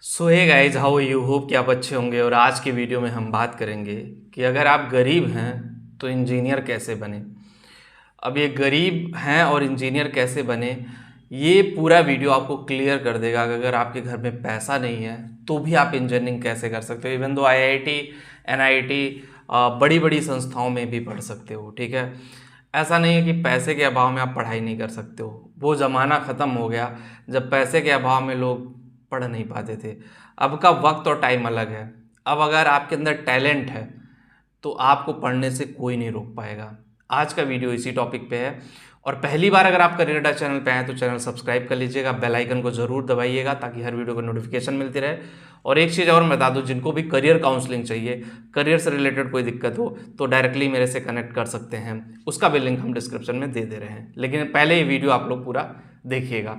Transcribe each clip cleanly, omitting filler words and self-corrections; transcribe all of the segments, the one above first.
So hey guys, how you hope कि आप अच्छे होंगे। और आज की वीडियो में हम बात करेंगे कि अगर आप गरीब हैं तो इंजीनियर कैसे बने। अब ये गरीब हैं और इंजीनियर कैसे बने, ये पूरा वीडियो आपको क्लियर कर देगा कि अगर आपके घर में पैसा नहीं है तो भी आप इंजीनियरिंग कैसे कर सकते हो। इवन दो आईआईटी, एनआईटी, बड़ी बड़ी संस्थाओं में भी पढ़ सकते हो। ठीक है, ऐसा नहीं है कि पैसे के अभाव में आप पढ़ाई नहीं कर सकते हो। वो ज़माना ख़त्म हो गया जब पैसे के अभाव में लोग पढ़ नहीं पाते थे। अब का वक्त और टाइम अलग है। अब अगर आपके अंदर टैलेंट है तो आपको पढ़ने से कोई नहीं रोक पाएगा। आज का वीडियो इसी टॉपिक पे है। और पहली बार अगर आप करियर अड्डा चैनल पे आए तो चैनल सब्सक्राइब कर लीजिएगा, बेल आइकन को जरूर दबाइएगा ताकि हर वीडियो को नोटिफिकेशन मिलती रहे। और एक चीज़ और मैं बता दूं, जिनको भी करियर काउंसलिंग चाहिए, करियर से रिलेटेड कोई दिक्कत हो तो डायरेक्टली मेरे से कनेक्ट कर सकते हैं। उसका भी लिंक हम डिस्क्रिप्शन में दे रहे हैं, लेकिन पहले ये वीडियो आप लोग पूरा देखिएगा।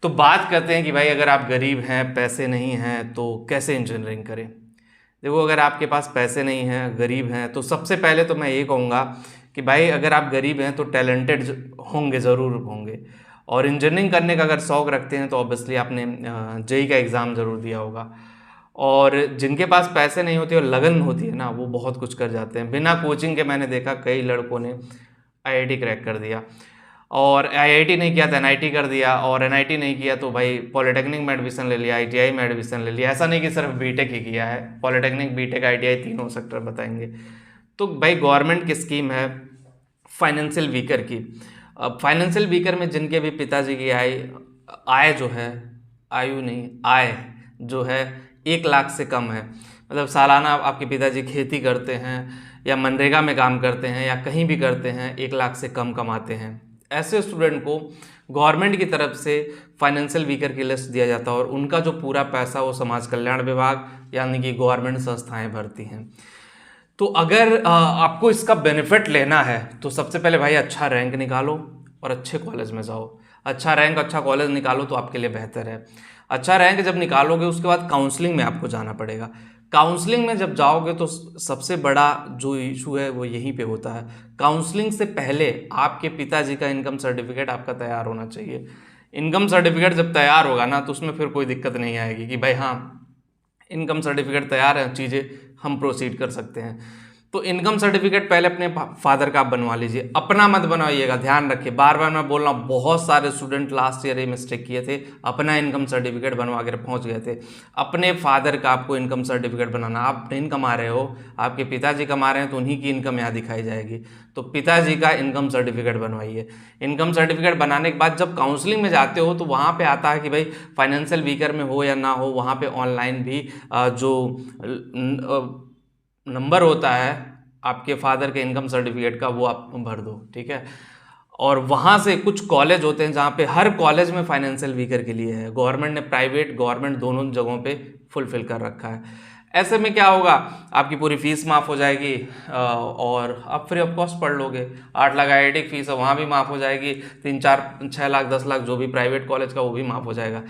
तो बात करते हैं कि भाई अगर आप गरीब हैं, पैसे नहीं हैं तो कैसे इंजीनियरिंग करें। देखो, अगर आपके पास पैसे नहीं हैं, गरीब हैं, तो सबसे पहले तो मैं ये कहूँगा कि भाई अगर आप गरीब हैं तो टैलेंटेड होंगे, ज़रूर होंगे। और इंजीनियरिंग करने का अगर शौक़ रखते हैं तो ऑब्वियसली आपने जेई का एग्ज़ाम ज़रूर दिया होगा। और जिनके पास पैसे नहीं होते और लगन होती है ना, वो बहुत कुछ कर जाते हैं। बिना कोचिंग के मैंने देखा कई लड़कों ने आईआईटी क्रैक कर दिया, और आईआईटी नहीं किया तो एनआईटी कर दिया, और एनआईटी नहीं किया तो भाई पॉलिटेक्निक में एडमिशन ले लिया, आईटीआई में एडमिशन ले लिया। ऐसा नहीं कि सिर्फ बीटेक ही किया है, पॉलिटेक्निक, बीटेक, आईटीआई तीनों सेक्टर बताएंगे। तो भाई गवर्नमेंट की स्कीम है फाइनेंशियल वीकर की। अब फाइनेंशियल वीकर में जिनके भी पिताजी की आय जो है, आयु नहीं, आय जो है 1 लाख से कम है, मतलब सालाना आपके पिताजी खेती करते हैं या मनरेगा में काम करते हैं या कहीं भी करते हैं, 1 लाख से कम कमाते हैं, ऐसे स्टूडेंट को गवर्नमेंट की तरफ से फाइनेंशियल वीकर की लिस्ट दिया जाता है और उनका जो पूरा पैसा वो समाज कल्याण विभाग यानी कि गवर्नमेंट संस्थाएं भरती हैं। तो अगर आपको इसका बेनिफिट लेना है तो सबसे पहले भाई अच्छा रैंक निकालो और अच्छे कॉलेज में जाओ। अच्छा रैंक, अच्छा कॉलेज निकालो तो आपके लिए बेहतर है। अच्छा रैंक जब निकालोगे उसके बाद काउंसलिंग में आपको जाना पड़ेगा। काउंसलिंग में जब जाओगे तो सबसे बड़ा जो इशू है वो यहीं पे होता है। काउंसलिंग से पहले आपके पिताजी का इनकम सर्टिफिकेट आपका तैयार होना चाहिए। इनकम सर्टिफिकेट जब तैयार होगा ना तो उसमें फिर कोई दिक्कत नहीं आएगी कि भाई हाँ, इनकम सर्टिफिकेट तैयार है, चीज़ें हम प्रोसीड कर सकते हैं। तो इनकम सर्टिफिकेट पहले अपने फादर का आप बनवा लीजिए, अपना मत बनवाइएगा। ध्यान रखिए, बार बार मैं बोल रहा हूँ, बहुत सारे स्टूडेंट लास्ट ईयर ये मिस्टेक किए थे, अपना इनकम सर्टिफिकेट बनवा कर पहुँच गए थे। अपने फादर का आपको इनकम सर्टिफिकेट बनाना। आप नहीं कमा रहे हो, आपके पिताजी कमा रहे हैं तो उन्हीं की इनकम यहाँ दिखाई जाएगी। तो पिताजी का इनकम सर्टिफिकेट बनवाइए। इनकम सर्टिफिकेट बनाने के बाद जब काउंसलिंग में जाते हो तो वहाँ पे आता है कि भाई फाइनेंशियल वीकर में हो या ना हो, वहाँ पे ऑनलाइन भी जो नंबर होता है आपके फादर के इनकम सर्टिफिकेट का वो आप भर दो। ठीक है, और वहाँ से कुछ कॉलेज होते हैं जहाँ पे हर कॉलेज में फाइनेंशियल वीकर के लिए है। गवर्नमेंट ने प्राइवेट, गवर्नमेंट दोनों जगहों पे फुलफिल कर रखा है। ऐसे में क्या होगा, आपकी पूरी फीस माफ़ हो जाएगी और आप फ्री ऑफ कॉस्ट पढ़ लोगे। 8 लाख आईआईटी की फीस है, वहाँ भी माफ़ हो जाएगी। 3, 4, 6 लाख, 10 लाख जो भी प्राइवेट कॉलेज का वो भी माफ़ हो जाएगा।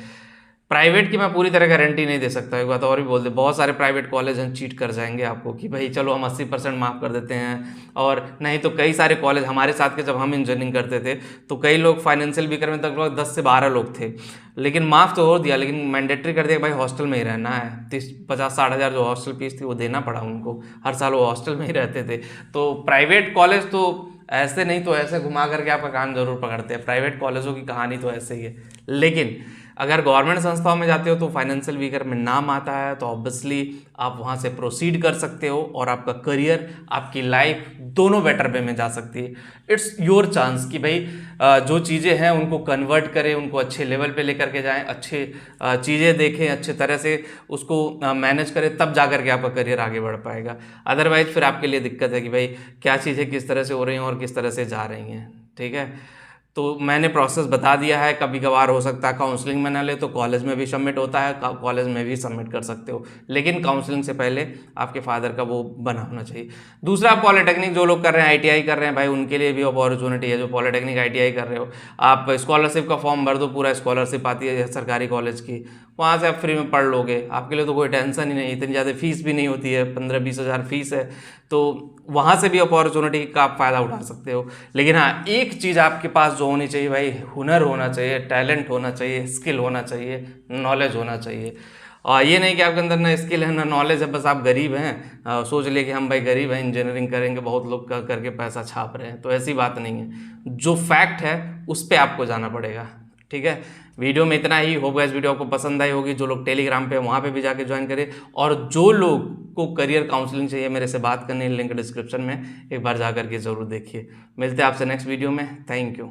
प्राइवेट की मैं पूरी तरह गारंटी नहीं दे सकता। एक बात और भी बोल दे, बहुत सारे प्राइवेट कॉलेज हैं चीट कर जाएंगे आपको कि भाई चलो हम 80% माफ़ कर देते हैं। और नहीं तो कई सारे कॉलेज हमारे साथ के, जब हम इंजीनियरिंग करते थे तो कई लोग फाइनेंशियल वीकर में तक 10 से 12 लोग थे, लेकिन माफ़ तो हो दिया, लेकिन मैंडेटरी कर दिया भाई हॉस्टल में ही रहना है। 30, 50, 60 हज़ार जो हॉस्टल फीस थी वो देना पड़ा उनको, हर साल वो हॉस्टल में ही रहते थे। तो प्राइवेट कॉलेज तो ऐसे नहीं तो ऐसे घुमा करके आपका कान जरूर पकड़ते हैं। प्राइवेट कॉलेजों की कहानी तो ऐसे ही है। लेकिन अगर गवर्नमेंट संस्थाओं में जाते हो तो फाइनेंशियल वीकर में नाम आता है तो ऑब्वियसली आप वहाँ से प्रोसीड कर सकते हो और आपका करियर, आपकी लाइफ दोनों बेटर वे में जा सकती है। इट्स योर चांस कि भाई जो चीज़ें हैं उनको कन्वर्ट करें, उनको अच्छे लेवल पे लेकर के जाएं, अच्छे चीज़ें देखें, अच्छे तरह से उसको मैनेज करें, तब जा कर के आपका करियर आगे बढ़ पाएगा। अदरवाइज फिर आपके लिए दिक्कत है कि भाई क्या चीज़ें किस तरह से हो रही हैं और किस तरह से जा रही हैं। ठीक है, तो मैंने प्रोसेस बता दिया है। कभी कभार हो सकता है काउंसलिंग में ना ले तो कॉलेज में भी सबमिट होता है, कॉलेज में भी सबमिट कर सकते हो, लेकिन काउंसलिंग से पहले आपके फादर का वो बना होना चाहिए। दूसरा, पॉलिटेक्निक जो लोग कर रहे हैं, आईटीआई कर रहे हैं, भाई उनके लिए भी अपॉर्चुनिटी है। जो पॉलिटेक्निक आईटीआई कर रहे हो, आप स्कॉलरशिप का फॉर्म भर दो, पूरा स्कॉलरशिप आती है सरकारी कॉलेज की, वहाँ से आप फ्री में पढ़ लोगे। आपके लिए तो कोई टेंशन ही नहीं, इतनी ज़्यादा फीस भी नहीं होती है, 15-20 हज़ार फीस है। तो वहाँ से भी अपॉर्चुनिटी का आप फ़ायदा उठा सकते हो। लेकिन हाँ, एक चीज़ आपके पास जो होनी चाहिए भाई, हुनर होना चाहिए, टैलेंट होना चाहिए, स्किल होना चाहिए, नॉलेज होना चाहिए। और ये नहीं कि आपके अंदर ना स्किल है ना नॉलेज है, बस आप गरीब हैं, सोच लिए कि हम भाई गरीब हैं, इंजीनियरिंग करेंगे, बहुत लोग करके पैसा छाप रहे हैं। तो ऐसी बात नहीं है, जो फैक्ट है उस पर आपको जाना पड़ेगा। ठीक है, वीडियो में इतना ही। होगा इस वीडियो आपको पसंद आई होगी। जो लोग टेलीग्राम पे वहाँ पे भी जाके ज्वाइन करें, और जो लोग को करियर काउंसलिंग चाहिए मेरे से बात करने, लिंक डिस्क्रिप्शन में एक बार जा करके ज़रूर देखिए। मिलते हैं आपसे नेक्स्ट वीडियो में। Thank you.